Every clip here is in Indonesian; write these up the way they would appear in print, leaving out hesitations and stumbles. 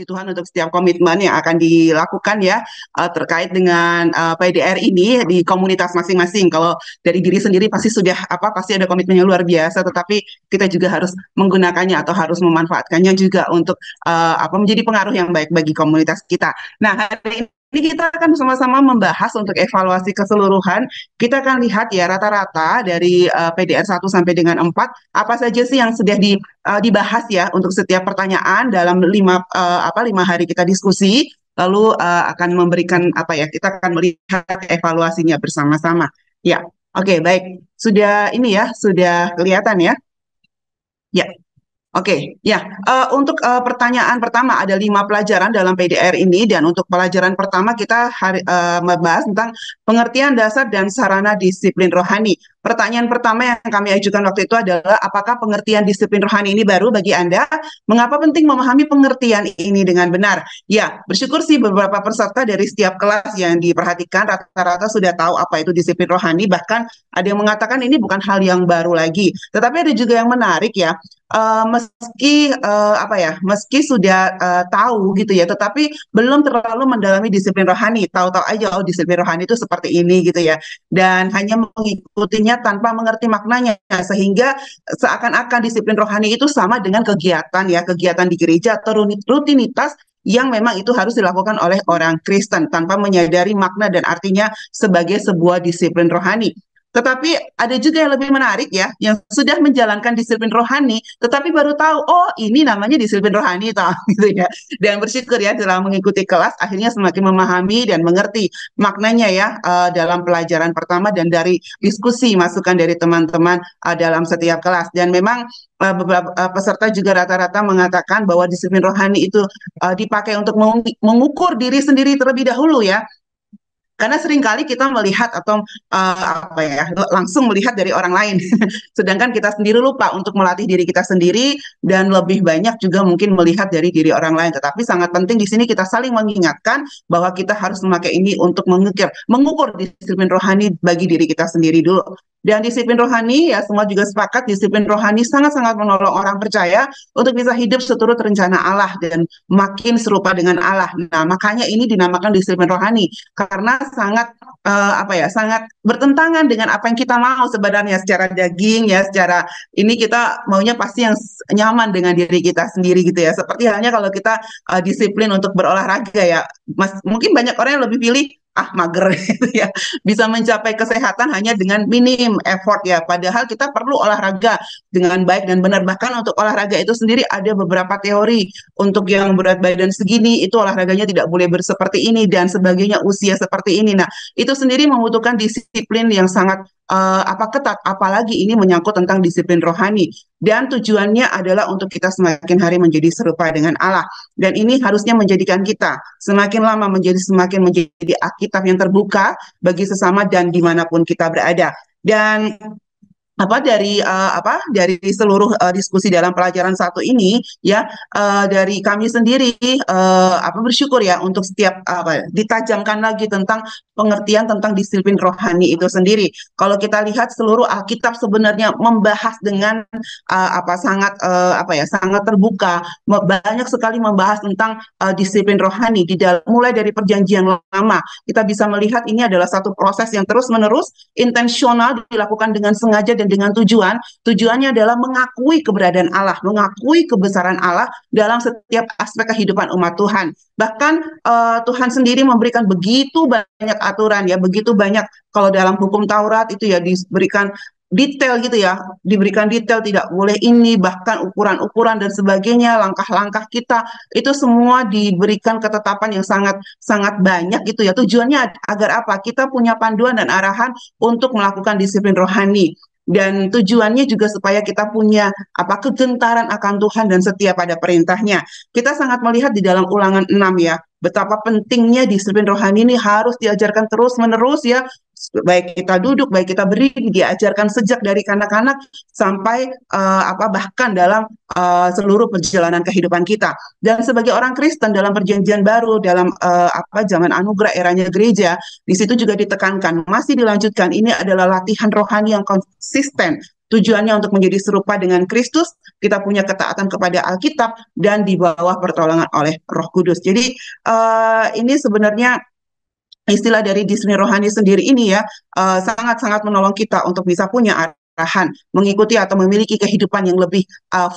puji Tuhan untuk setiap komitmen yang akan dilakukan ya terkait dengan PDR ini di komunitas masing-masing. Kalau dari diri sendiri pasti ada komitmen yang luar biasa, tetapi kita juga harus menggunakannya atau harus memanfaatkannya juga untuk menjadi pengaruh yang baik bagi komunitas kita. Nah, hari ini kita akan sama-sama membahas untuk evaluasi keseluruhan. Kita akan lihat ya rata-rata dari PDR 1 sampai dengan 4 apa saja sih yang sudah dibahas ya untuk setiap pertanyaan dalam 5 hari kita diskusi. Lalu akan memberikan kita akan melihat evaluasinya bersama-sama. Ya, oke, baik. Sudah kelihatan ya. Ya. Oke, ya. Untuk pertanyaan pertama ada 5 pelajaran dalam PDR ini, dan untuk pelajaran pertama kita membahas tentang pengertian dasar dan sarana disiplin rohani. Pertanyaan pertama yang kami ajukan waktu itu adalah, apakah pengertian disiplin rohani ini baru bagi Anda? Mengapa penting memahami pengertian ini dengan benar? Ya, bersyukur sih beberapa peserta dari setiap kelas yang diperhatikan rata-rata sudah tahu apa itu disiplin rohani, bahkan ada yang mengatakan ini bukan hal yang baru lagi. Tetapi ada juga yang menarik ya. Meski sudah tahu gitu ya, tetapi belum terlalu mendalami disiplin rohani. Tahu-tahu aja disiplin rohani itu seperti ini gitu ya, dan hanya mengikutinya tanpa mengerti maknanya, sehingga seakan-akan disiplin rohani itu sama dengan kegiatan di gereja atau rutinitas yang memang itu harus dilakukan oleh orang Kristen tanpa menyadari makna dan artinya sebagai sebuah disiplin rohani. Tetapi ada juga yang lebih menarik ya, yang sudah menjalankan disiplin rohani, tetapi baru tahu, oh ini namanya disiplin rohani, gitu ya. Dan bersyukur ya, setelah mengikuti kelas, akhirnya semakin memahami dan mengerti maknanya ya, dalam pelajaran pertama dan dari diskusi masukan dari teman-teman dalam setiap kelas. Dan memang beberapa peserta juga rata-rata mengatakan bahwa disiplin rohani itu dipakai untuk mengukur diri sendiri terlebih dahulu ya. Karena seringkali kita melihat atau langsung melihat dari orang lain, sedangkan kita sendiri lupa untuk melatih diri kita sendiri, dan lebih banyak juga mungkin melihat dari diri orang lain. Tetapi sangat penting di sini kita saling mengingatkan bahwa kita harus memakai ini untuk mengukur disiplin rohani bagi diri kita sendiri dulu. Dan disiplin rohani ya, semua juga sepakat, disiplin rohani sangat-sangat menolong orang percaya untuk bisa hidup seturut rencana Allah dan makin serupa dengan Allah. Nah, makanya ini dinamakan disiplin rohani, karena sangat bertentangan dengan apa yang kita mau sebenarnya secara daging ya, secara ini kita maunya pasti yang nyaman dengan diri kita sendiri gitu ya. Seperti halnya kalau kita disiplin untuk berolahraga ya, mungkin banyak orang yang lebih pilih mager gitu ya, bisa mencapai kesehatan hanya dengan minim effort ya, padahal kita perlu olahraga dengan baik dan benar. Bahkan untuk olahraga itu sendiri ada beberapa teori. Untuk yang berat badan segini itu olahraganya tidak boleh seperti ini dan sebagainya, usia seperti ini. Nah, itu sendiri membutuhkan disiplin yang sangat ketat, apalagi ini menyangkut tentang disiplin rohani, dan tujuannya adalah untuk kita semakin hari menjadi serupa dengan Allah. Dan ini harusnya menjadikan kita semakin lama semakin menjadi Alkitab yang terbuka bagi sesama dan dimanapun kita berada. Dan dari seluruh diskusi dalam pelajaran satu ini ya, dari kami sendiri bersyukur ya untuk setiap ditajamkan lagi tentang pengertian tentang disiplin rohani itu sendiri. Kalau kita lihat seluruh Alkitab sebenarnya membahas dengan sangat terbuka, banyak sekali membahas tentang disiplin rohani mulai dari Perjanjian Lama. Kita bisa melihat ini adalah satu proses yang terus-menerus intensional dilakukan dengan sengaja dan dengan tujuannya adalah mengakui keberadaan Allah, mengakui kebesaran Allah dalam setiap aspek kehidupan umat Tuhan. Bahkan Tuhan sendiri memberikan begitu banyak aturan ya, begitu banyak. Kalau dalam hukum Taurat itu ya diberikan detail gitu ya, diberikan detail, tidak boleh ini, bahkan ukuran-ukuran dan sebagainya, langkah-langkah kita itu semua diberikan ketetapan yang sangat banyak gitu ya. Tujuannya agar apa? Kita punya panduan dan arahan untuk melakukan disiplin rohani. Dan tujuannya juga supaya kita punya kegentaran akan Tuhan dan setia pada perintahnya. Kita sangat melihat di dalam Ulangan 6 ya, betapa pentingnya disiplin rohani ini harus diajarkan terus-menerus ya, baik kita duduk, baik kita berdiri, diajarkan sejak dari kanak-kanak sampai bahkan dalam seluruh perjalanan kehidupan kita. Dan sebagai orang Kristen dalam Perjanjian Baru, dalam zaman anugerah eranya gereja, di situ juga ditekankan, masih dilanjutkan, ini adalah latihan rohani yang konsisten. Tujuannya untuk menjadi serupa dengan Kristus kita punya ketaatan kepada Alkitab, dan di bawah pertolongan oleh Roh Kudus. Jadi ini sebenarnya istilah dari disiplin rohani sendiri ini ya sangat-sangat menolong kita untuk bisa punya arahan, mengikuti atau memiliki kehidupan yang lebih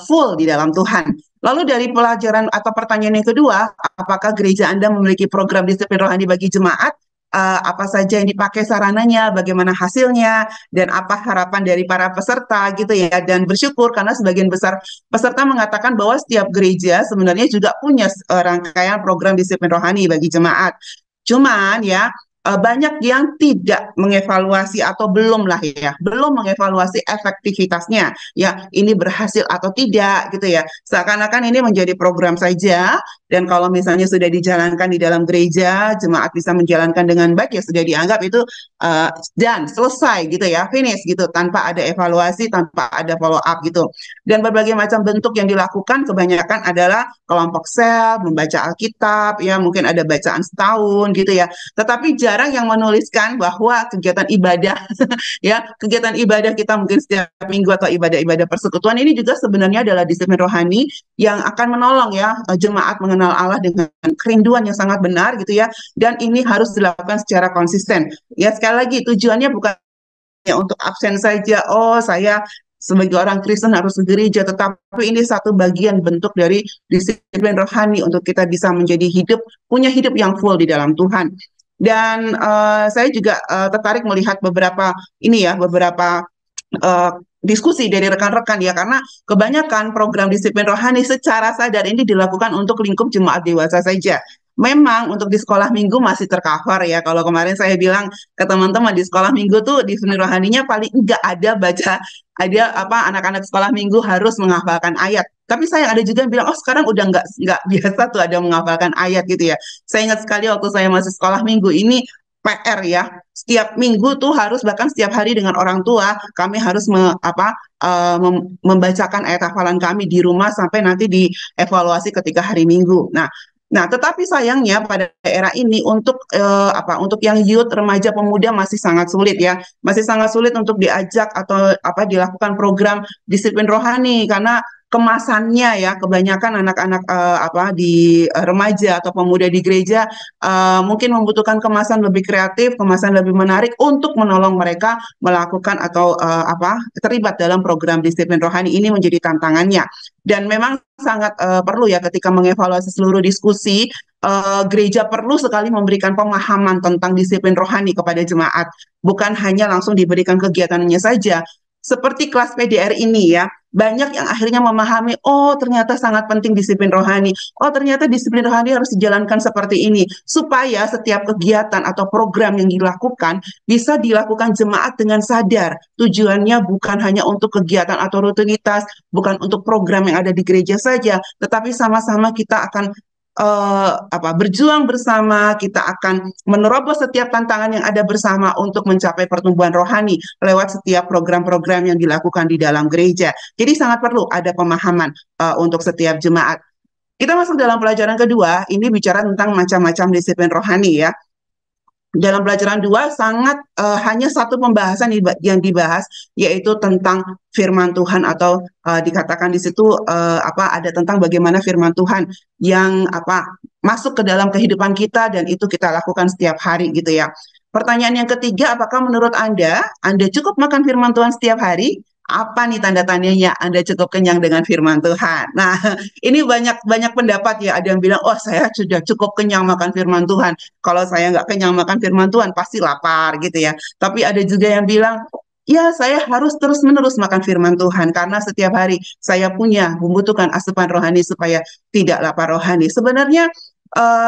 full di dalam Tuhan. Lalu dari pelajaran atau pertanyaan yang kedua, apakah gereja Anda memiliki program disiplin rohani bagi jemaat? Apa saja yang dipakai sarananya, bagaimana hasilnya, dan apa harapan dari para peserta gitu ya. Dan bersyukur karena sebagian besar peserta mengatakan bahwa setiap gereja sebenarnya juga punya rangkaian program disiplin rohani bagi jemaat. Cuman ya banyak yang tidak mengevaluasi atau belum lah ya, belum mengevaluasi efektivitasnya. Ya, ini berhasil atau tidak gitu ya. Seakan-akan ini menjadi program saja dan kalau misalnya sudah dijalankan di dalam gereja, jemaat bisa menjalankan dengan baik ya sudah dianggap itu dan selesai gitu ya, finish gitu tanpa ada evaluasi, tanpa ada follow up gitu. Dan berbagai macam bentuk yang dilakukan kebanyakan adalah kelompok sel, membaca Alkitab, ya mungkin ada bacaan setahun gitu ya. Tetapi jarang yang menuliskan bahwa kegiatan ibadah, ya kegiatan ibadah kita mungkin setiap minggu atau ibadah-ibadah persekutuan ini juga sebenarnya adalah disiplin rohani yang akan menolong ya jemaat mengenal Allah dengan kerinduan yang sangat benar gitu ya. Dan ini harus dilakukan secara konsisten. Ya sekali lagi tujuannya bukan ya untuk absen saja. Oh saya sebagai orang Kristen harus ke gereja, tetapi ini satu bagian bentuk dari disiplin rohani untuk kita bisa menjadi punya hidup yang full di dalam Tuhan. Dan saya juga tertarik melihat beberapa diskusi dari rekan-rekan ya, karena kebanyakan program disiplin rohani secara sadar ini dilakukan untuk lingkup jemaat dewasa saja. Memang untuk di sekolah minggu masih tercover ya. Kalau kemarin saya bilang ke teman-teman di sekolah minggu tuh disiplin rohaninya paling enggak ada apa anak-anak sekolah minggu harus menghafalkan ayat. Tapi saya ada juga yang bilang, oh sekarang udah nggak biasa tuh ada menghafalkan ayat gitu ya. Saya ingat sekali waktu saya masih sekolah minggu ini PR ya. Setiap minggu tuh harus bahkan setiap hari dengan orang tua kami harus membacakan ayat hafalan kami di rumah sampai nanti dievaluasi ketika hari Minggu. Nah, tetapi sayangnya pada era ini untuk yang youth, remaja, pemuda masih sangat sulit ya, masih sangat sulit untuk diajak atau dilakukan program disiplin rohani karena kemasannya ya kebanyakan anak-anak di remaja atau pemuda di gereja mungkin membutuhkan kemasan lebih kreatif, kemasan lebih menarik untuk menolong mereka melakukan atau terlibat dalam program disiplin rohani ini menjadi tantangannya. Dan memang sangat perlu ya ketika mengevaluasi seluruh diskusi, gereja perlu sekali memberikan pemahaman tentang disiplin rohani kepada jemaat, bukan hanya langsung diberikan kegiatannya saja. Seperti kelas PDR ini ya, banyak yang akhirnya memahami, oh ternyata sangat penting disiplin rohani, oh ternyata disiplin rohani harus dijalankan seperti ini, supaya setiap kegiatan atau program yang dilakukan bisa dilakukan jemaat dengan sadar. Tujuannya bukan hanya untuk kegiatan atau rutinitas, bukan untuk program yang ada di gereja saja, tetapi sama-sama kita akan berjuang bersama, kita akan menerobos setiap tantangan yang ada bersama untuk mencapai pertumbuhan rohani lewat setiap program-program yang dilakukan di dalam gereja. Jadi sangat perlu ada pemahaman untuk setiap jemaat. Kita masuk dalam pelajaran kedua, ini bicara tentang macam-macam disiplin rohani ya. Dalam pelajaran 2 sangat hanya satu pembahasan yang dibahas, yaitu tentang firman Tuhan atau dikatakan di situ ada tentang bagaimana firman Tuhan yang masuk ke dalam kehidupan kita dan itu kita lakukan setiap hari gitu ya. Pertanyaan yang ketiga, apakah menurut Anda cukup makan firman Tuhan setiap hari? Apa nih tanda tandanya Anda cukup kenyang dengan firman Tuhan? Nah, ini banyak pendapat ya. Ada yang bilang, oh saya sudah cukup kenyang makan firman Tuhan. Kalau saya nggak kenyang makan firman Tuhan, pasti lapar gitu ya. Tapi ada juga yang bilang, ya saya harus terus-menerus makan firman Tuhan. Karena setiap hari saya membutuhkan asupan rohani supaya tidak lapar rohani. Sebenarnya,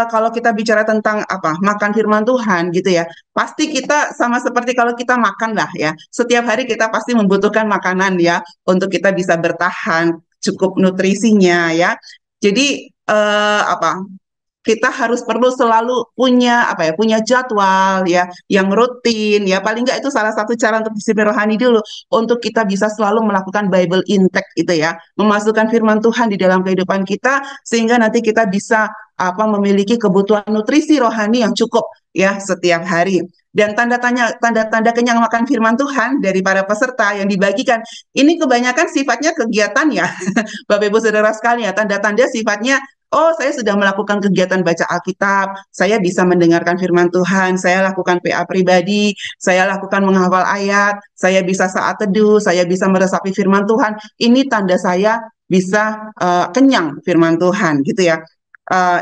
kalau kita bicara tentang makan firman Tuhan gitu ya, pasti kita sama seperti kalau kita makan lah ya. Setiap hari kita pasti membutuhkan makanan ya untuk kita bisa bertahan cukup nutrisinya ya. Jadi kita harus perlu selalu punya apa ya, punya jadwal ya yang rutin ya. Paling nggak itu salah satu cara untuk disiplin rohani dulu untuk kita bisa selalu melakukan Bible intake itu ya, memasukkan firman Tuhan di dalam kehidupan kita sehingga nanti kita bisa memiliki kebutuhan nutrisi rohani yang cukup ya setiap hari. Dan tanda-tanda kenyang makan firman Tuhan dari para peserta yang dibagikan ini kebanyakan sifatnya kegiatan ya. Bapak Ibu Saudara sekalian, tanda-tanda sifatnya, oh saya sudah melakukan kegiatan baca Alkitab, saya bisa mendengarkan firman Tuhan, saya lakukan PA pribadi, saya lakukan menghafal ayat, saya bisa saat teduh, saya bisa meresapi firman Tuhan. Ini tanda saya bisa kenyang firman Tuhan gitu ya.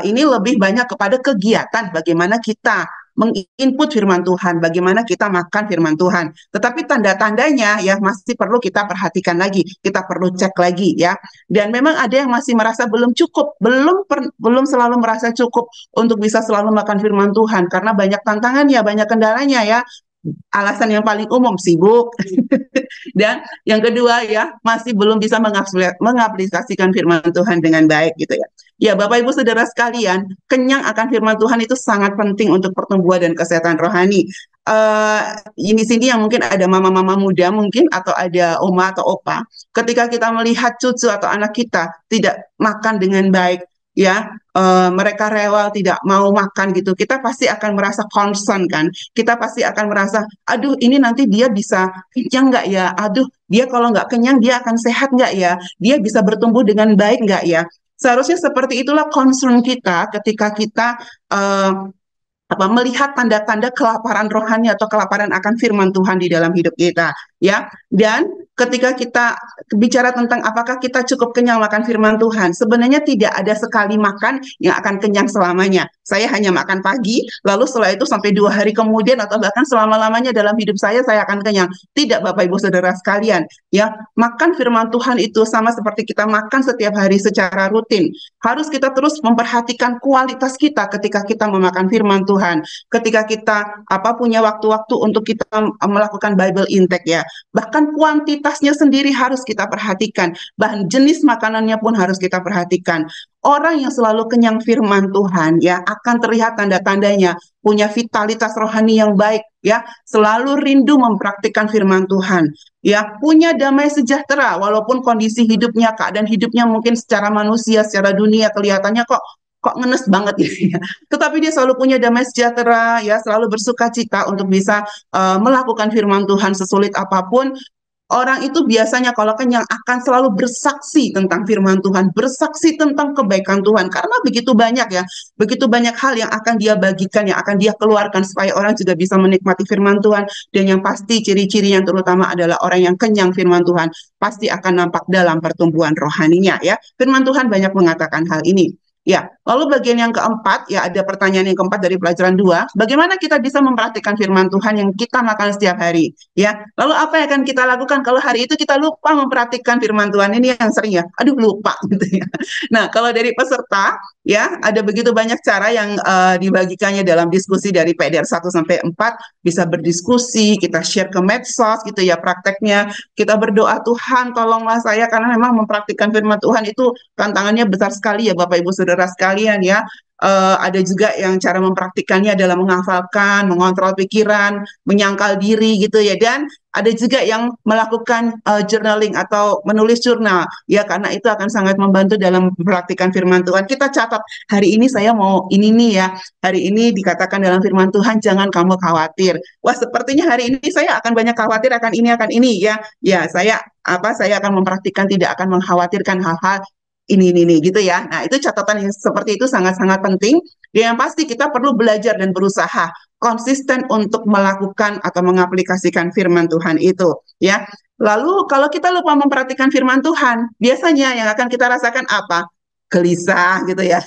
Ini lebih banyak kepada kegiatan bagaimana kita menginput firman Tuhan, bagaimana kita makan firman Tuhan. Tetapi tanda-tandanya ya masih perlu kita perhatikan lagi, kita perlu cek lagi ya. Dan memang ada yang masih merasa belum cukup, belum selalu merasa cukup untuk bisa selalu makan firman Tuhan karena banyak tantangannya, banyak kendalanya ya. Alasan yang paling umum sibuk dan yang kedua ya masih belum bisa mengaplikasikan firman Tuhan dengan baik gitu ya. Ya Bapak Ibu Saudara sekalian, kenyang akan firman Tuhan itu sangat penting untuk pertumbuhan dan kesehatan rohani. Ini sini yang mungkin ada mama-mama muda mungkin atau ada oma atau opa, ketika kita melihat cucu atau anak kita tidak makan dengan baik ya, mereka rewel tidak mau makan gitu, kita pasti akan merasa concern kan, kita pasti akan merasa, aduh ini nanti dia bisa kenyang nggak ya, aduh dia kalau nggak kenyang dia akan sehat nggak ya, dia bisa bertumbuh dengan baik nggak ya. Seharusnya seperti itulah concern kita ketika kita melihat tanda-tanda kelaparan rohani atau kelaparan akan firman Tuhan di dalam hidup kita ya. Dan ketika kita bicara tentang apakah kita cukup kenyang makan firman Tuhan, sebenarnya tidak ada sekali makan yang akan kenyang selamanya. Saya hanya makan pagi, lalu setelah itu sampai 2 hari kemudian atau bahkan selama-lamanya dalam hidup saya akan kenyang. Tidak Bapak Ibu Saudara sekalian, ya. Makan firman Tuhan itu sama seperti kita makan setiap hari secara rutin. Harus kita terus memperhatikan kualitas kita ketika kita memakan firman Tuhan. Ketika kita punya waktu-waktu untuk kita melakukan Bible intake ya. Bahkan kuantitasnya sendiri harus kita perhatikan. Bahan jenis makanannya pun harus kita perhatikan. Orang yang selalu kenyang firman Tuhan ya akan terlihat tanda-tandanya punya vitalitas rohani yang baik ya, selalu rindu mempraktikkan firman Tuhan ya, punya damai sejahtera walaupun kondisi hidupnya, keadaan hidupnya mungkin secara manusia, secara dunia kelihatannya kok ngenes banget gitu ya. Tetapi dia selalu punya damai sejahtera ya, selalu bersuka cita untuk bisa melakukan firman Tuhan sesulit apapun. Orang itu biasanya kalau kenyang akan selalu bersaksi tentang firman Tuhan, bersaksi tentang kebaikan Tuhan. Karena begitu banyak ya, begitu banyak hal yang akan dia bagikan, yang akan dia keluarkan supaya orang juga bisa menikmati firman Tuhan. Dan yang pasti ciri-ciri yang terutama adalah orang yang kenyang firman Tuhan pasti akan nampak dalam pertumbuhan rohaninya ya. Firman Tuhan banyak mengatakan hal ini. Ya, lalu bagian yang keempat, ya ada pertanyaan yang keempat dari pelajaran 2, bagaimana kita bisa mempraktikkan firman Tuhan yang kita makan setiap hari? Ya, lalu apa yang akan kita lakukan kalau hari itu kita lupa mempraktikkan firman Tuhan? Ini yang sering ya, aduh lupa gitu ya. Nah, kalau dari peserta, ya ada begitu banyak cara yang dibagikannya dalam diskusi dari PDR 1 sampai 4, bisa berdiskusi, kita share ke medsos gitu ya prakteknya, kita berdoa Tuhan tolonglah saya karena memang mempraktikkan firman Tuhan itu tantangannya besar sekali ya Bapak Ibu Saudara sekalian ya. Ada juga yang cara mempraktikannya adalah menghafalkan, mengontrol pikiran, menyangkal diri gitu ya. Dan ada juga yang melakukan journaling atau menulis jurnal ya, karena itu akan sangat membantu dalam mempraktikkan firman Tuhan. Kita catat hari ini saya mau ini nih ya. Hari ini dikatakan dalam firman Tuhan jangan kamu khawatir. Wah, sepertinya hari ini saya akan banyak khawatir akan ini ya. Ya, saya akan mempraktikkan tidak akan mengkhawatirkan hal-hal ini gitu ya. Nah, itu catatan yang seperti itu sangat-sangat penting. Yang pasti kita perlu belajar dan berusaha konsisten untuk melakukan atau mengaplikasikan firman Tuhan itu, ya. Lalu kalau kita lupa memperhatikan firman Tuhan, biasanya yang akan kita rasakan apa? Gelisah gitu ya.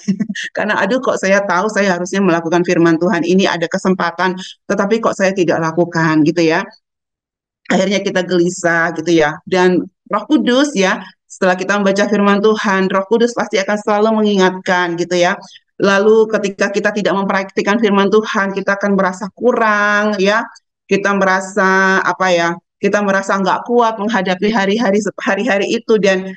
Karena aduh kok saya tahu saya harusnya melakukan firman Tuhan ini, ada kesempatan, tetapi kok saya tidak lakukan gitu ya. Akhirnya kita gelisah gitu ya. Dan Roh Kudus ya, setelah kita membaca firman Tuhan, Roh Kudus pasti akan selalu mengingatkan gitu ya. Lalu ketika kita tidak mempraktikkan firman Tuhan, kita akan merasa kurang ya. Kita merasa kita merasa nggak kuat menghadapi hari-hari itu dan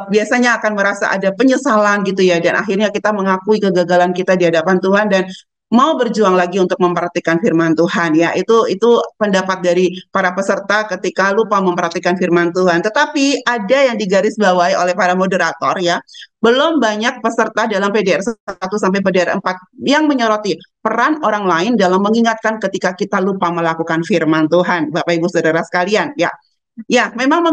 biasanya akan merasa ada penyesalan gitu ya, dan akhirnya kita mengakui kegagalan kita di hadapan Tuhan dan mau berjuang lagi untuk memperhatikan firman Tuhan ya. Itu pendapat dari para peserta ketika lupa memperhatikan firman Tuhan. Tetapi ada yang digarisbawahi oleh para moderator ya. Belum banyak peserta dalam PDR 1 sampai PDR 4 yang menyoroti peran orang lain dalam mengingatkan ketika kita lupa melakukan firman Tuhan, Bapak Ibu Saudara sekalian ya. Ya, memang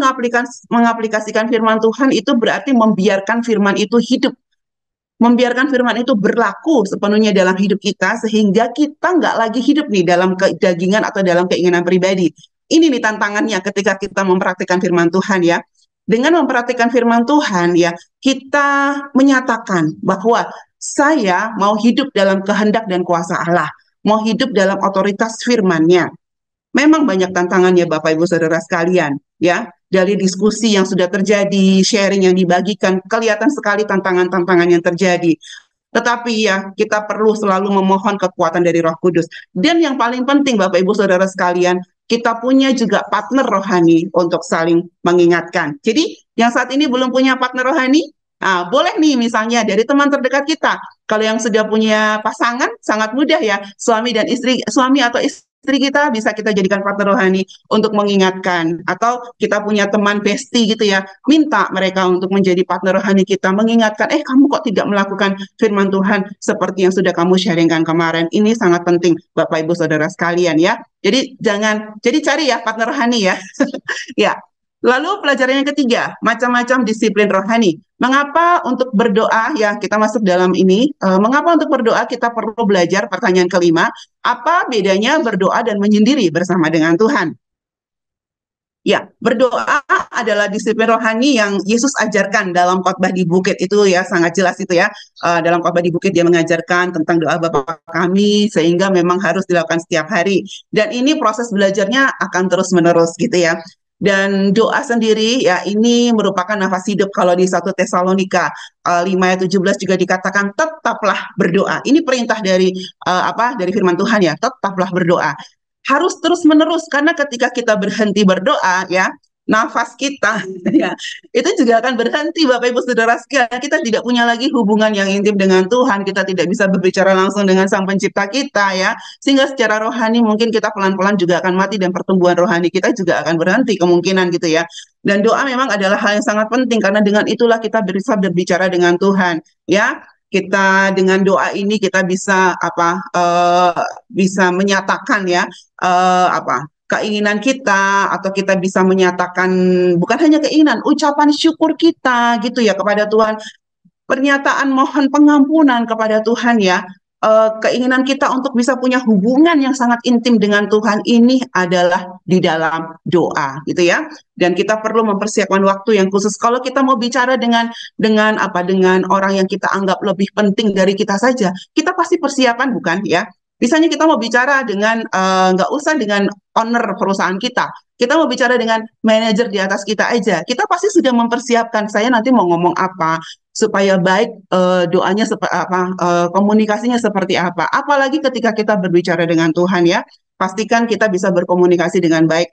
mengaplikasikan firman Tuhan itu berarti membiarkan firman itu hidup, membiarkan firman itu berlaku sepenuhnya dalam hidup kita, sehingga kita nggak lagi hidup nih dalam kedagingan atau dalam keinginan pribadi. Ini nih tantangannya ketika kita mempraktikkan firman Tuhan ya. Dengan memperhatikan firman Tuhan ya, kita menyatakan bahwa saya mau hidup dalam kehendak dan kuasa Allah, mau hidup dalam otoritas firman-Nya. Memang banyak tantangannya Bapak Ibu Saudara sekalian ya. Dari diskusi yang sudah terjadi, sharing yang dibagikan, kelihatan sekali tantangan-tantangan yang terjadi. Tetapi ya, kita perlu selalu memohon kekuatan dari Roh Kudus. Dan yang paling penting Bapak Ibu Saudara sekalian, kita punya juga partner rohani untuk saling mengingatkan. Jadi, yang saat ini belum punya partner rohani, nah, boleh nih misalnya dari teman terdekat kita. Kalau yang sudah punya pasangan, sangat mudah ya. Suami dan istri, suami atau istri kita bisa kita jadikan partner rohani untuk mengingatkan. Atau kita punya teman bestie gitu ya, minta mereka untuk menjadi partner rohani kita, mengingatkan, kamu kok tidak melakukan firman Tuhan seperti yang sudah kamu sharingkan kemarin. Ini sangat penting Bapak Ibu Saudara sekalian ya. Jadi cari ya partner rohani ya. Ya. Lalu pelajaran yang ketiga, macam-macam disiplin rohani. Mengapa untuk berdoa, ya kita masuk dalam ini, mengapa untuk berdoa kita perlu belajar pertanyaan kelima, apa bedanya berdoa dan menyendiri bersama dengan Tuhan? Ya, berdoa adalah disiplin rohani yang Yesus ajarkan dalam khotbah di bukit itu ya, sangat jelas itu ya. Dalam khotbah di bukit dia mengajarkan tentang doa Bapa kami, sehingga memang harus dilakukan setiap hari. Dan ini proses belajarnya akan terus-menerus gitu ya. Dan doa sendiri ya ini merupakan nafas hidup. Kalau di 1 Tesalonika 5 ayat 17 juga dikatakan tetaplah berdoa. Ini perintah dari dari firman Tuhan ya, tetaplah berdoa. Harus terus-menerus, karena ketika kita berhenti berdoa ya, nafas kita ya itu juga akan berhenti Bapak Ibu Saudara sekalian. Kita tidak punya lagi hubungan yang intim dengan Tuhan, kita tidak bisa berbicara langsung dengan Sang Pencipta kita ya, sehingga secara rohani mungkin kita pelan-pelan juga akan mati dan pertumbuhan rohani kita juga akan berhenti kemungkinan gitu ya. Dan doa memang adalah hal yang sangat penting, karena dengan itulah kita bisa berbicara dengan Tuhan ya. Kita dengan doa ini kita bisa bisa menyatakan ya keinginan kita, atau kita bisa menyatakan bukan hanya keinginan, ucapan syukur kita gitu ya kepada Tuhan, pernyataan mohon pengampunan kepada Tuhan ya. Keinginan kita untuk bisa punya hubungan yang sangat intim dengan Tuhan ini adalah di dalam doa gitu ya. Dan kita perlu mempersiapkan waktu yang khusus. Kalau kita mau bicara dengan orang yang kita anggap lebih penting dari kita saja, kita pasti persiapan bukan ya. Misalnya kita mau bicara dengan nggak usah dengan owner perusahaan kita mau bicara dengan manajer di atas kita aja, kita pasti sudah mempersiapkan saya nanti mau ngomong apa supaya baik, doanya komunikasinya seperti apa. Apalagi ketika kita berbicara dengan Tuhan ya, pastikan kita bisa berkomunikasi dengan baik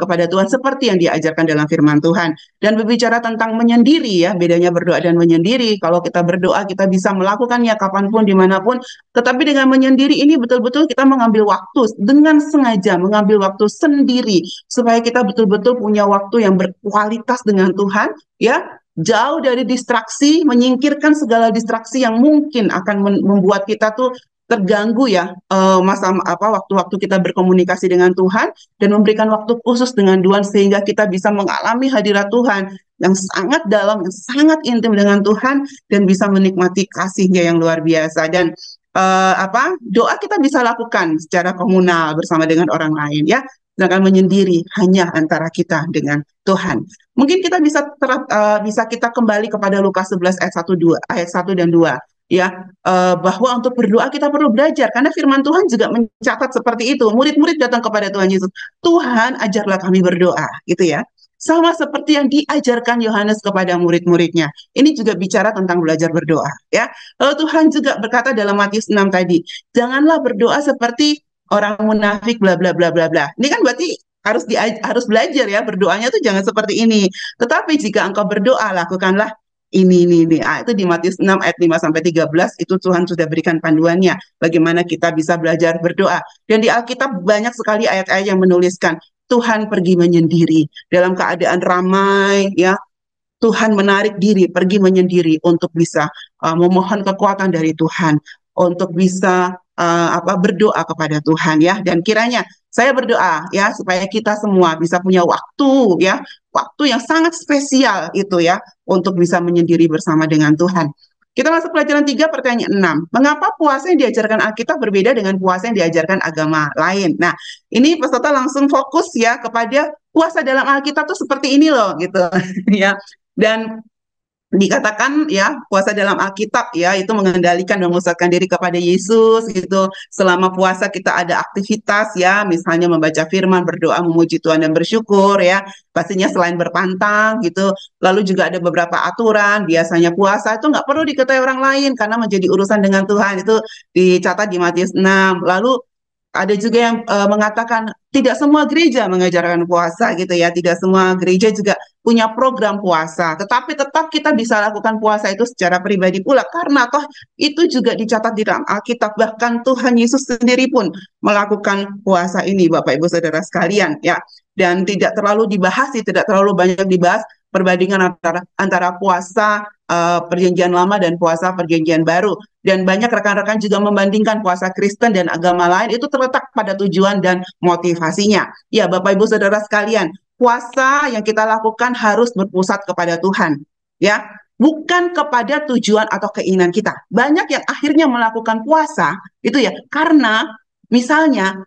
kepada Tuhan seperti yang diajarkan dalam firman Tuhan. Dan berbicara tentang menyendiri ya, bedanya berdoa dan menyendiri. Kalau kita berdoa kita bisa melakukannya kapanpun dimanapun, tetapi dengan menyendiri ini betul-betul kita mengambil waktu dengan sengaja, mengambil waktu sendiri supaya kita betul-betul punya waktu yang berkualitas dengan Tuhan ya, jauh dari distraksi, menyingkirkan segala distraksi yang mungkin akan membuat kita tuh terganggu ya, waktu-waktu kita berkomunikasi dengan Tuhan, dan memberikan waktu khusus dengan Tuhan sehingga kita bisa mengalami hadirat Tuhan yang sangat dalam, yang sangat intim dengan Tuhan, dan bisa menikmati kasih-Nya yang luar biasa. Dan doa kita bisa lakukan secara komunal bersama dengan orang lain ya, sedangkan menyendiri hanya antara kita dengan Tuhan. Mungkin kita bisa kita kembali kepada Lukas 11 ayat 1 dan 2 ya, bahwa untuk berdoa kita perlu belajar, karena firman Tuhan juga mencatat seperti itu. Murid-murid datang kepada Tuhan Yesus, Tuhan ajarlah kami berdoa gitu ya, sama seperti yang diajarkan Yohanes kepada murid-muridnya. Ini juga bicara tentang belajar berdoa ya. Lalu Tuhan juga berkata dalam Matius 6 tadi, janganlah berdoa seperti orang munafik bla bla bla bla bla. Ini kan berarti harus belajar ya, berdoanya tuh jangan seperti ini. Tetapi jika engkau berdoa, lakukanlah ini. Ah, itu di Matius 6 ayat 5 sampai 13 itu Tuhan sudah berikan panduannya bagaimana kita bisa belajar berdoa. Dan di Alkitab banyak sekali ayat-ayat yang menuliskan Tuhan pergi menyendiri dalam keadaan ramai ya. Tuhan menarik diri, pergi menyendiri untuk bisa memohon kekuatan dari Tuhan, untuk bisa berdoa kepada Tuhan ya. Dan kiranya saya berdoa ya supaya kita semua bisa punya waktu ya, waktu yang sangat spesial itu ya untuk bisa menyendiri bersama dengan Tuhan. Kita masuk pelajaran 3, pertanyaan 6. Mengapa puasa yang diajarkan Alkitab berbeda dengan puasa yang diajarkan agama lain? Nah, ini peserta langsung fokus ya kepada puasa dalam Alkitab tuh seperti ini loh gitu ya. Dan dikatakan ya puasa dalam Alkitab ya itu mengendalikan dan memusatkan diri kepada Yesus gitu. Selama puasa kita ada aktivitas ya, misalnya membaca firman, berdoa, memuji Tuhan dan bersyukur ya. Pastinya selain berpantang gitu. Lalu juga ada beberapa aturan. Biasanya puasa itu nggak perlu diketahui orang lain karena menjadi urusan dengan Tuhan. Itu dicatat di Matius 6. Lalu ada juga yang mengatakan tidak semua gereja mengajarkan puasa gitu ya, tidak semua gereja juga punya program puasa, tetapi tetap kita bisa lakukan puasa itu secara pribadi pula karena toh itu juga dicatat di dalam Alkitab, bahkan Tuhan Yesus sendiri pun melakukan puasa ini Bapak Ibu Saudara sekalian ya. Dan tidak terlalu dibahas, tidak terlalu banyak dibahas perbandingan antara puasa perjanjian lama dan puasa perjanjian baru. Dan banyak rekan-rekan juga membandingkan puasa Kristen dan agama lain itu terletak pada tujuan dan motivasinya. Ya, Bapak Ibu Saudara sekalian, puasa yang kita lakukan harus berpusat kepada Tuhan, ya, bukan kepada tujuan atau keinginan kita. Banyak yang akhirnya melakukan puasa itu ya karena misalnya,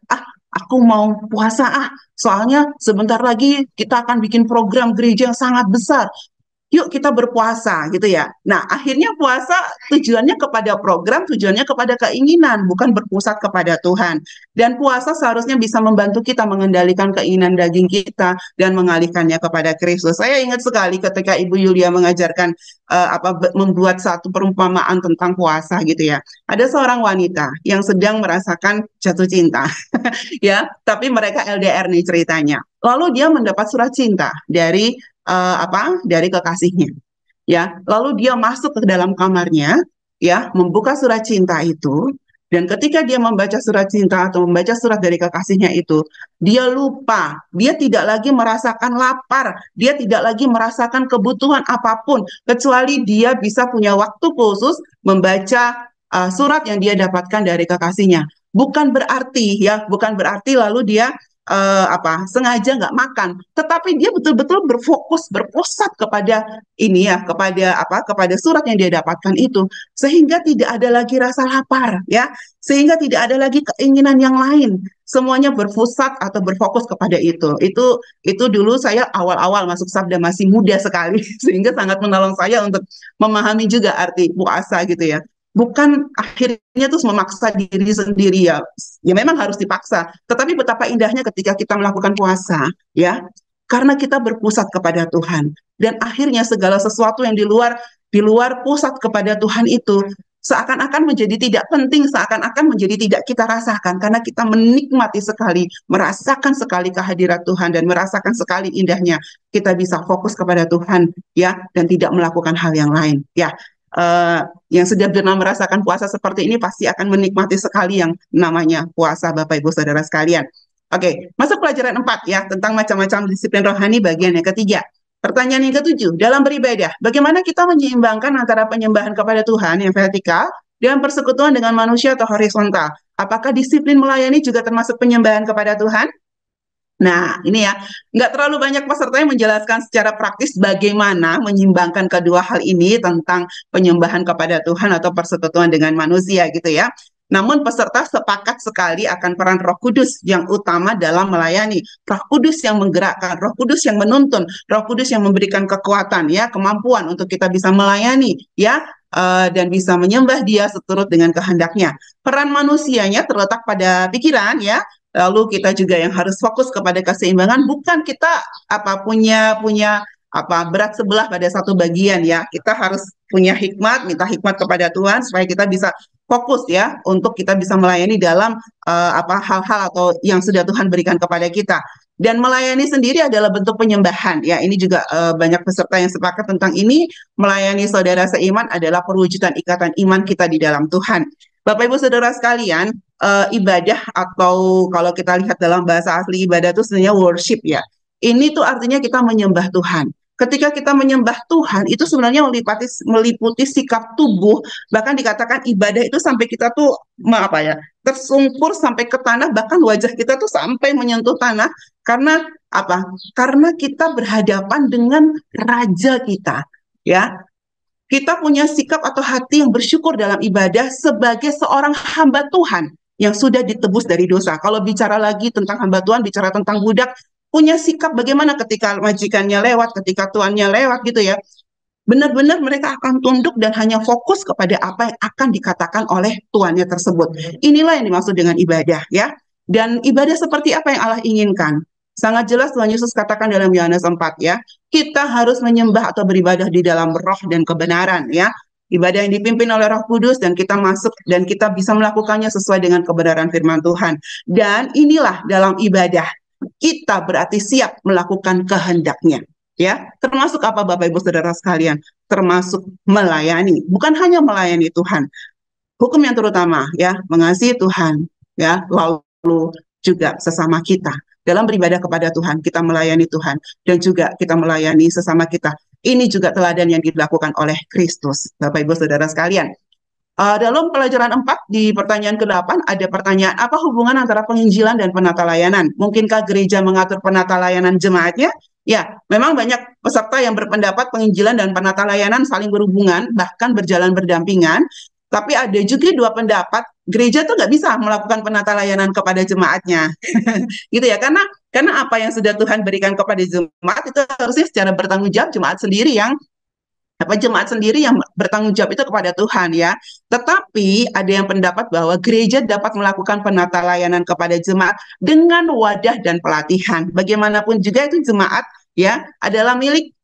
aku mau puasa soalnya sebentar lagi kita akan bikin program gereja yang sangat besar. Yuk kita berpuasa gitu ya. Nah, akhirnya puasa tujuannya kepada program, tujuannya kepada keinginan, bukan berpusat kepada Tuhan. Dan puasa seharusnya bisa membantu kita mengendalikan keinginan daging kita dan mengalihkannya kepada Kristus. Saya ingat sekali ketika Ibu Yulia mengajarkan membuat satu perumpamaan tentang puasa gitu ya. Ada seorang wanita yang sedang merasakan jatuh cinta, ya, tapi mereka LDR nih ceritanya. Lalu dia mendapat surat cinta dari kekasihnya ya, lalu dia masuk ke dalam kamarnya ya, membuka surat cinta itu, dan ketika dia membaca surat cinta atau membaca surat dari kekasihnya itu, dia lupa, dia tidak lagi merasakan lapar, dia tidak lagi merasakan kebutuhan apapun kecuali dia bisa punya waktu khusus membaca surat yang dia dapatkan dari kekasihnya. Bukan berarti lalu dia sengaja nggak makan, tetapi dia betul-betul berpusat kepada ini ya, kepada surat yang dia dapatkan itu, sehingga tidak ada lagi rasa lapar ya, sehingga tidak ada lagi keinginan yang lain, semuanya berpusat atau berfokus kepada itu. Itu dulu saya awal-awal masuk Sabda masih muda sekali sehingga sangat menolong saya untuk memahami juga arti puasa gitu ya. Bukan akhirnya terus memaksa diri sendiri ya. Ya memang harus dipaksa. Tetapi betapa indahnya ketika kita melakukan puasa, ya. Karena kita berpusat kepada Tuhan. Dan akhirnya segala sesuatu yang di luar pusat kepada Tuhan itu seakan-akan menjadi tidak penting, seakan-akan menjadi tidak kita rasakan karena kita menikmati sekali, merasakan sekali kehadirat Tuhan dan merasakan sekali indahnya kita bisa fokus kepada Tuhan ya, dan tidak melakukan hal yang lain ya. Yang sudah pernah merasakan puasa seperti ini pasti akan menikmati sekali yang namanya puasa Bapak Ibu Saudara sekalian. Oke, masuk pelajaran 4 ya, tentang macam-macam disiplin rohani bagian yang ketiga. Pertanyaan yang ketujuh, dalam beribadah, bagaimana kita menyeimbangkan antara penyembahan kepada Tuhan yang vertikal dan persekutuan dengan manusia atau horizontal? Apakah disiplin melayani juga termasuk penyembahan kepada Tuhan? Nah, ini ya, nggak terlalu banyak peserta yang menjelaskan secara praktis bagaimana menyimbangkan kedua hal ini tentang penyembahan kepada Tuhan atau persekutuan dengan manusia gitu ya. Namun peserta sepakat sekali akan peran Roh Kudus yang utama dalam melayani. Roh Kudus yang menggerakkan, Roh Kudus yang menuntun, Roh Kudus yang memberikan kekuatan ya, kemampuan untuk kita bisa melayani ya, dan bisa menyembah Dia seturut dengan kehendaknya. Peran manusianya terletak pada pikiran ya. Lalu kita juga yang harus fokus kepada keseimbangan, bukan kita punya berat sebelah pada satu bagian ya. Kita harus punya hikmat, minta hikmat kepada Tuhan supaya kita bisa fokus ya untuk kita bisa melayani dalam hal-hal atau yang sudah Tuhan berikan kepada kita. Dan melayani sendiri adalah bentuk penyembahan. Ya, ini juga banyak peserta yang sepakat tentang ini. Melayani saudara seiman adalah perwujudan ikatan iman kita di dalam Tuhan. Bapak Ibu Saudara sekalian, ibadah atau kalau kita lihat dalam bahasa asli ibadah itu sebenarnya worship ya. Ini tuh artinya kita menyembah Tuhan. Ketika kita menyembah Tuhan, itu sebenarnya meliputi sikap tubuh, bahkan dikatakan ibadah itu sampai kita tuh apa ya, tersungkur sampai ke tanah, bahkan wajah kita tuh sampai menyentuh tanah, karena apa? Karena kita berhadapan dengan Raja kita, ya. Kita punya sikap atau hati yang bersyukur dalam ibadah sebagai seorang hamba Tuhan yang sudah ditebus dari dosa. Kalau bicara lagi tentang hamba Tuhan, bicara tentang budak, punya sikap bagaimana ketika majikannya lewat, ketika tuannya lewat gitu ya. Benar-benar mereka akan tunduk dan hanya fokus kepada apa yang akan dikatakan oleh tuannya tersebut. Inilah yang dimaksud dengan ibadah ya. Dan ibadah seperti apa yang Allah inginkan? Sangat jelas Tuhan Yesus katakan dalam Yohanes 4 ya. Kita harus menyembah atau beribadah di dalam roh dan kebenaran ya. Ibadah yang dipimpin oleh Roh Kudus dan kita masuk dan kita bisa melakukannya sesuai dengan kebenaran firman Tuhan. Dan inilah dalam ibadah kita berarti siap melakukan kehendaknya. Ya, termasuk apa Bapak Ibu Saudara sekalian? Termasuk melayani, bukan hanya melayani Tuhan. Hukum yang terutama ya, mengasihi Tuhan ya, lalu juga sesama kita. Dalam beribadah kepada Tuhan, kita melayani Tuhan dan juga kita melayani sesama kita. Ini juga teladan yang dilakukan oleh Kristus, Bapak Ibu Saudara sekalian. Dalam pelajaran 4 di pertanyaan ke-8 ada pertanyaan apa hubungan antara penginjilan dan penata layanan? Mungkinkah gereja mengatur penata layanan jemaatnya? Ya, memang banyak peserta yang berpendapat penginjilan dan penata layanan saling berhubungan, bahkan berjalan berdampingan. Tapi ada juga dua pendapat, gereja tuh nggak bisa melakukan penata layanan kepada jemaatnya. Gitu ya, karena apa yang sudah Tuhan berikan kepada jemaat itu harusnya secara bertanggung jawab jemaat sendiri yang jemaat sendiri yang bertanggung jawab itu kepada Tuhan ya. Tetapi ada yang pendapat bahwa gereja dapat melakukan penata layanan kepada jemaat dengan wadah dan pelatihan. Bagaimanapun juga itu jemaat ya adalah milik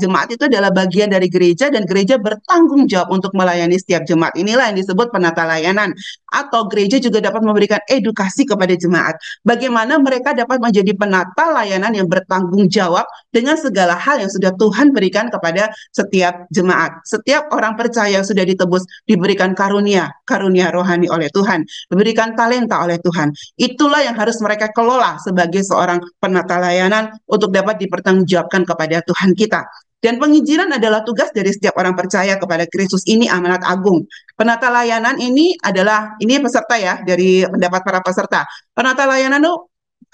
jemaat itu adalah bagian dari gereja dan gereja bertanggung jawab untuk melayani setiap jemaat. Inilah yang disebut penata layanan. Atau gereja juga dapat memberikan edukasi kepada jemaat. Bagaimana mereka dapat menjadi penata layanan yang bertanggung jawab dengan segala hal yang sudah Tuhan berikan kepada setiap jemaat. Setiap orang percaya yang sudah ditebus diberikan karunia rohani oleh Tuhan, diberikan talenta oleh Tuhan. Itulah yang harus mereka kelola sebagai seorang penata layanan untuk dapat dipertanggungjawabkan kepada Tuhan kita. Dan penginjilan adalah tugas dari setiap orang percaya kepada Kristus. Ini amanat agung. Penata layanan ini peserta ya, dari pendapat para peserta. Penata layanan itu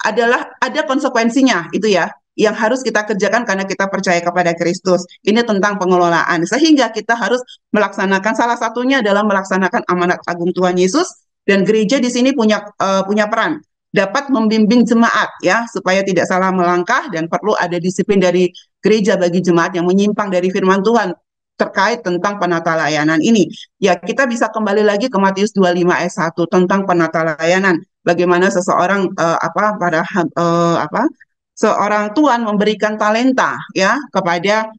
adalah ada konsekuensinya itu ya, yang harus kita kerjakan karena kita percaya kepada Kristus. Ini tentang pengelolaan. Sehingga kita harus melaksanakan, salah satunya adalah melaksanakan amanat agung Tuhan Yesus, dan gereja di sini punya peran dapat membimbing jemaat ya supaya tidak salah melangkah, dan perlu ada disiplin dari gereja bagi jemaat yang menyimpang dari firman Tuhan terkait tentang penata layanan ini. Ya, kita bisa kembali lagi ke Matius 25 ayat 1 tentang penata layanan. Bagaimana seseorang seorang tuan memberikan talenta ya kepada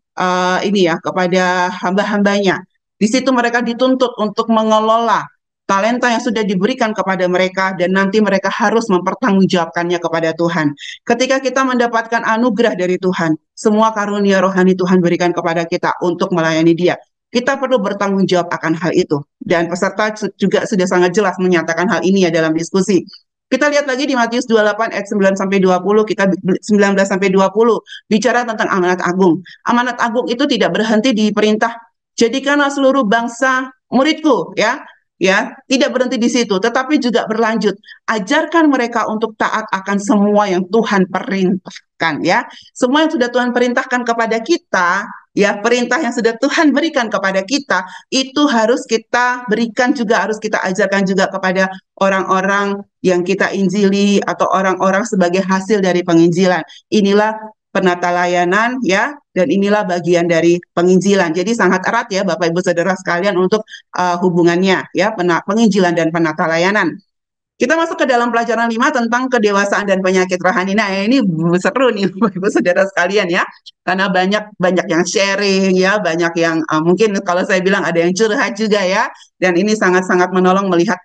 kepada hamba-hambanya. Di situ mereka dituntut untuk mengelola talenta yang sudah diberikan kepada mereka dan nanti mereka harus mempertanggungjawabkannya kepada Tuhan. Ketika kita mendapatkan anugerah dari Tuhan, semua karunia rohani Tuhan berikan kepada kita untuk melayani Dia. Kita perlu bertanggung jawab akan hal itu. Dan peserta juga sudah sangat jelas menyatakan hal ini ya dalam diskusi. Kita lihat lagi di Matius 28 ayat 9 sampai 20, kita 19 sampai 20 bicara tentang amanat agung. Amanat agung itu tidak berhenti di perintah jadikanlah seluruh bangsa muridku ya. Ya, tidak berhenti di situ, tetapi juga berlanjut. Ajarkan mereka untuk taat akan semua yang Tuhan perintahkan, ya. Semua yang sudah Tuhan perintahkan kepada kita, ya, perintah yang sudah Tuhan berikan kepada kita, itu harus kita berikan juga, harus kita ajarkan juga kepada orang-orang yang kita injili atau orang-orang sebagai hasil dari penginjilan. Inilah penata layanan ya, dan inilah bagian dari penginjilan. Jadi sangat erat ya Bapak Ibu Saudara sekalian untuk hubungannya ya, penginjilan dan penata layanan. Kita masuk ke dalam pelajaran 5 tentang kedewasaan dan penyakit rohani. Nah, ini seru nih Bapak Ibu Saudara sekalian ya. Karena banyak yang sharing ya, banyak yang mungkin kalau saya bilang ada yang curhat juga ya. Dan ini sangat-sangat menolong melihat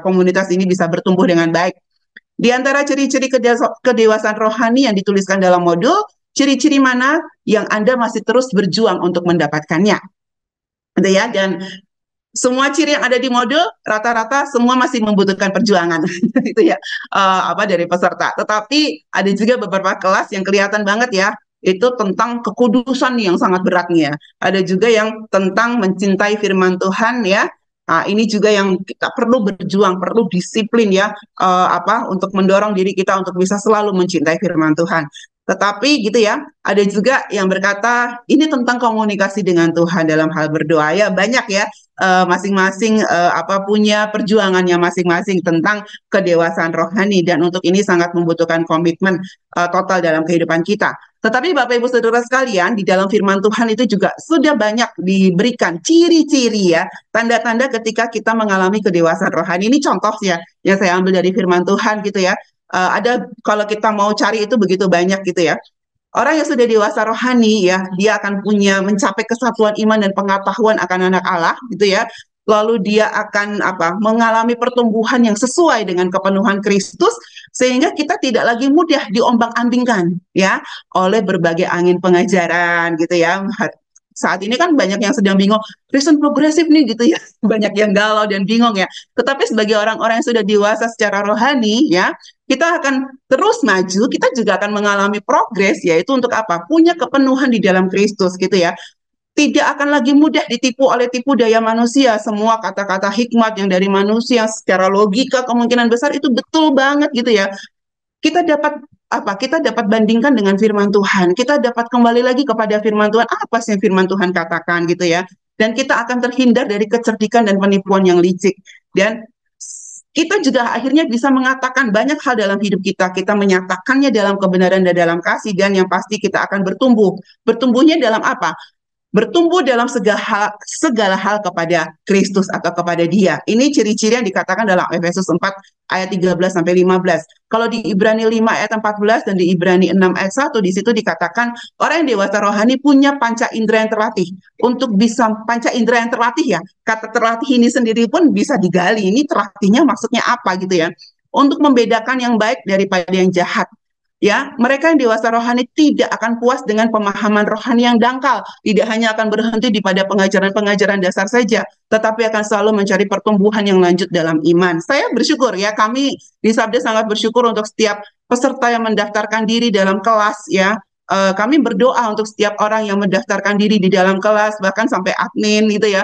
komunitas ini bisa bertumbuh dengan baik. Di antara ciri-ciri kedewasaan rohani yang dituliskan dalam modul, ciri-ciri mana yang Anda masih terus berjuang untuk mendapatkannya, gitu ya. Dan semua ciri yang ada di modul rata-rata semua masih membutuhkan perjuangan itu ya, dari peserta. Tetapi ada juga beberapa kelas yang kelihatan banget ya, itu tentang kekudusan yang sangat berat nih ya. Ada juga yang tentang mencintai firman Tuhan ya. Nah, ini juga yang kita perlu berjuang, perlu disiplin ya, untuk mendorong diri kita untuk bisa selalu mencintai firman Tuhan. Tetapi gitu ya, ada juga yang berkata ini tentang komunikasi dengan Tuhan dalam hal berdoa ya, banyak ya, masing-masing punya perjuangannya masing-masing tentang kedewasaan rohani, dan untuk ini sangat membutuhkan komitmen total dalam kehidupan kita. Tetapi Bapak Ibu Saudara sekalian, di dalam firman Tuhan itu juga sudah banyak diberikan ciri-ciri ya, tanda-tanda ketika kita mengalami kedewasaan rohani. Ini contoh ya yang saya ambil dari firman Tuhan gitu ya. Ada, kalau kita mau cari itu begitu banyak gitu ya. Orang yang sudah dewasa rohani ya, dia akan punya mencapai kesatuan iman dan pengetahuan akan anak Allah gitu ya. Lalu dia akan mengalami pertumbuhan yang sesuai dengan kepenuhan Kristus, sehingga kita tidak lagi mudah diombang-ambingkan ya oleh berbagai angin pengajaran gitu ya. Saat ini kan banyak yang sedang bingung, Kristen progresif nih gitu ya, banyak yang galau dan bingung ya. Tetapi sebagai orang-orang yang sudah dewasa secara rohani ya, kita akan terus maju, kita juga akan mengalami progres, yaitu untuk apa? Punya kepenuhan di dalam Kristus gitu ya. Tidak akan lagi mudah ditipu oleh tipu daya manusia. Semua kata-kata hikmat yang dari manusia secara logika kemungkinan besar itu betul banget gitu ya. Kita dapat kita dapat bandingkan dengan firman Tuhan. Kita dapat kembali lagi kepada firman Tuhan, apa sih yang firman Tuhan katakan gitu ya. Dan kita akan terhindar dari kecerdikan dan penipuan yang licik. Dan kita juga akhirnya bisa mengatakan banyak hal dalam hidup kita. Kita menyatakannya dalam kebenaran dan dalam kasih, dan yang pasti kita akan bertumbuh. Bertumbuhnya dalam apa? Bertumbuh dalam segala hal kepada Kristus atau kepada Dia. Ini ciri-ciri yang dikatakan dalam Efesus 4 ayat 13 sampai 15. Kalau di Ibrani 5 ayat 14 dan di Ibrani 6 ayat 1, di situ dikatakan orang yang dewasa rohani punya panca indera yang terlatih. Untuk bisa panca indera yang terlatih ya, kata terlatih ini sendiri pun bisa digali. Ini terlatihnya maksudnya apa gitu ya? Untuk membedakan yang baik daripada yang jahat. Ya, mereka yang dewasa rohani tidak akan puas dengan pemahaman rohani yang dangkal, tidak hanya akan berhenti di pada pengajaran-pengajaran dasar saja, tetapi akan selalu mencari pertumbuhan yang lanjut dalam iman. Saya bersyukur ya, kami di Sabda sangat bersyukur untuk setiap peserta yang mendaftarkan diri dalam kelas ya. Kami berdoa untuk setiap orang yang mendaftarkan diri di dalam kelas, bahkan sampai admin gitu ya,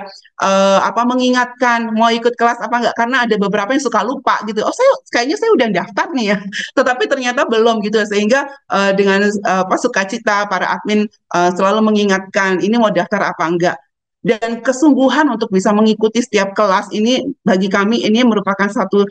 mengingatkan mau ikut kelas apa enggak, karena ada beberapa yang suka lupa gitu. Oh, kayaknya saya udah daftar nih ya, tetapi ternyata belum gitu, sehingga dengan sukacita para admin selalu mengingatkan ini mau daftar apa enggak. Dan kesungguhan untuk bisa mengikuti setiap kelas ini bagi kami ini merupakan satu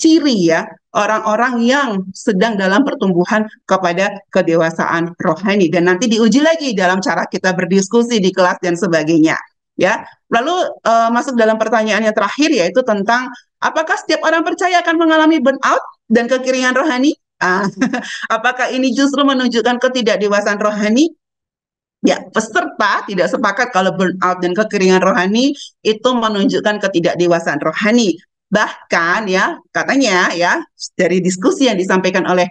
ciri ya orang-orang yang sedang dalam pertumbuhan kepada kedewasaan rohani, dan nanti diuji lagi dalam cara kita berdiskusi di kelas dan sebagainya ya. Lalu masuk dalam pertanyaan yang terakhir, yaitu tentang apakah setiap orang percaya akan mengalami burnout dan kekeringan rohani? Apakah ini justru menunjukkan ketidakdewasaan rohani? Ya, peserta tidak sepakat kalau burnout dan kekeringan rohani itu menunjukkan ketidakdewasaan rohani. Bahkan ya, katanya ya, dari diskusi yang disampaikan oleh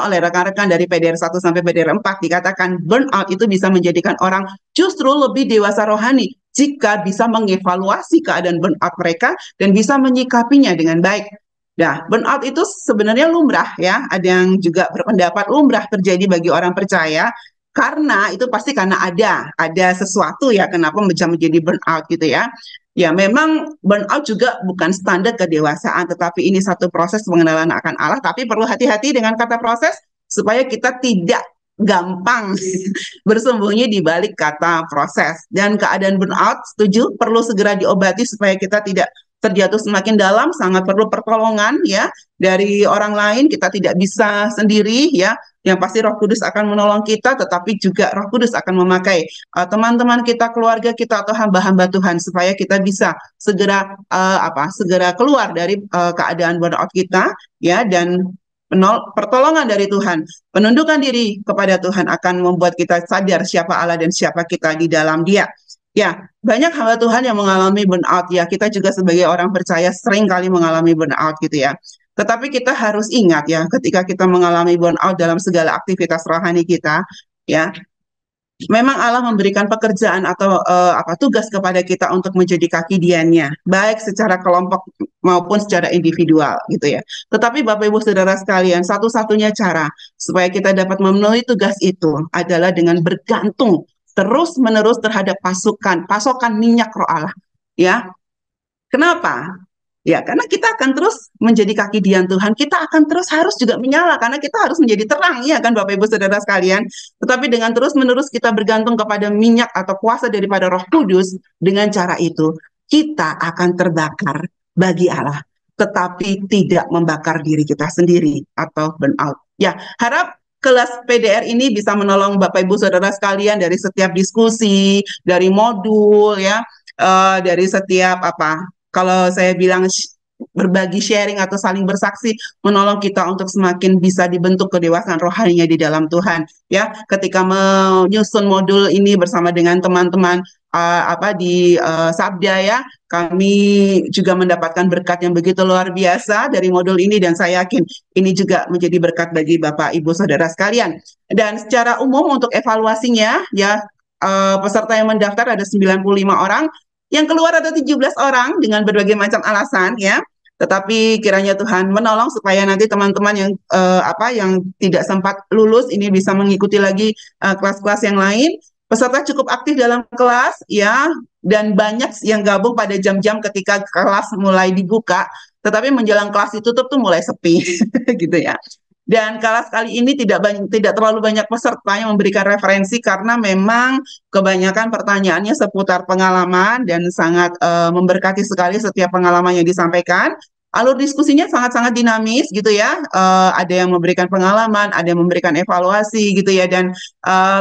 oleh rekan-rekan dari PDR 1 sampai PDR 4 dikatakan burnout itu bisa menjadikan orang justru lebih dewasa rohani jika bisa mengevaluasi keadaan burnout mereka dan bisa menyikapinya dengan baik. Nah, burnout itu sebenarnya lumrah ya. Ada yang juga berpendapat lumrah terjadi bagi orang percaya, karena itu pasti karena ada sesuatu ya kenapa bisa menjadi burnout gitu ya. Ya, memang burnout juga bukan standar kedewasaan, tetapi ini satu proses pengenalan akan Allah. Tapi perlu hati-hati dengan kata proses supaya kita tidak gampang bersembunyi di balik kata proses. Dan keadaan burnout, setuju, perlu segera diobati supaya kita tidak terjatuh semakin dalam. Sangat perlu pertolongan ya dari orang lain. Kita tidak bisa sendiri ya. Yang pasti Roh Kudus akan menolong kita, tetapi juga Roh Kudus akan memakai teman-teman kita, keluarga kita, atau hamba-hamba Tuhan supaya kita bisa segera segera keluar dari keadaan burnout kita ya. Dan pertolongan dari Tuhan, penundukan diri kepada Tuhan akan membuat kita sadar siapa Allah dan siapa kita di dalam Dia. Ya, banyak hamba Tuhan yang mengalami burnout ya. Kita juga sebagai orang percaya sering kali mengalami burnout gitu ya. Tetapi kita harus ingat ya, ketika kita mengalami burnout dalam segala aktivitas rohani kita, ya, memang Allah memberikan pekerjaan atau tugas kepada kita untuk menjadi kaki diannya, baik secara kelompok maupun secara individual gitu ya. Tetapi Bapak Ibu Saudara sekalian, satu-satunya cara supaya kita dapat memenuhi tugas itu adalah dengan bergantung terus-menerus terhadap pasokan minyak Roh Allah. Ya, kenapa? Ya, karena kita akan terus menjadi kaki dian Tuhan, kita akan terus harus juga menyala, karena kita harus menjadi terang, ya kan Bapak Ibu Saudara sekalian. Tetapi dengan terus-menerus kita bergantung kepada minyak atau kuasa daripada Roh Kudus, dengan cara itu, kita akan terbakar bagi Allah, tetapi tidak membakar diri kita sendiri atau burnout. Ya, harap kelas PDR ini bisa menolong Bapak Ibu Saudara sekalian dari setiap diskusi, dari modul, ya, dari setiap kalau saya bilang berbagi sharing atau saling bersaksi menolong kita untuk semakin bisa dibentuk kedewasaan rohaninya di dalam Tuhan. Ya, ketika menyusun modul ini bersama dengan teman-teman di Sabda, ya, kami juga mendapatkan berkat yang begitu luar biasa dari modul ini, dan saya yakin ini juga menjadi berkat bagi Bapak Ibu Saudara sekalian. Dan secara umum untuk evaluasinya, ya, peserta yang mendaftar ada 95 orang, yang keluar ada 17 orang dengan berbagai macam alasan, ya. Tetapi kiranya Tuhan menolong supaya nanti teman-teman yang tidak sempat lulus ini bisa mengikuti lagi kelas-kelas yang lain. Peserta cukup aktif dalam kelas, ya, dan banyak yang gabung pada jam-jam ketika kelas mulai dibuka. Tetapi menjelang kelas ditutup tuh mulai sepi, gitu ya. Dan kelas kali ini tidak terlalu banyak peserta yang memberikan referensi karena memang kebanyakan pertanyaannya seputar pengalaman dan sangat memberkati sekali setiap pengalaman yang disampaikan. Alur diskusinya sangat-sangat dinamis gitu ya. Ada yang memberikan pengalaman, ada yang memberikan evaluasi gitu ya, dan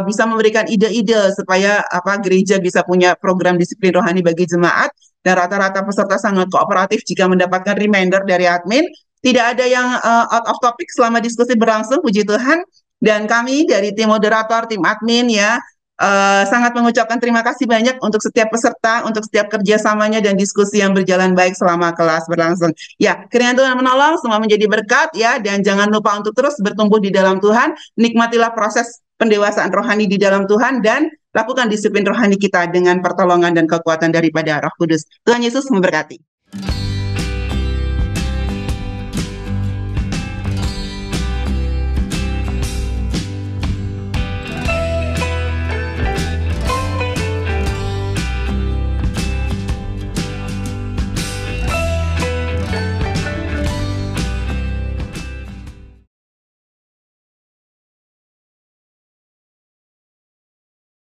bisa memberikan ide-ide supaya gereja bisa punya program disiplin rohani bagi jemaat. Dan rata-rata peserta sangat kooperatif jika mendapatkan reminder dari admin. Tidak ada yang out of topic selama diskusi berlangsung, puji Tuhan. Dan kami dari tim moderator, tim admin, ya, sangat mengucapkan terima kasih banyak untuk setiap peserta, untuk setiap kerjasamanya dan diskusi yang berjalan baik selama kelas berlangsung. Ya, kiranya Tuhan menolong, semua menjadi berkat, ya, dan jangan lupa untuk terus bertumbuh di dalam Tuhan, nikmatilah proses pendewasaan rohani di dalam Tuhan, dan lakukan disiplin rohani kita dengan pertolongan dan kekuatan daripada Roh Kudus. Tuhan Yesus memberkati.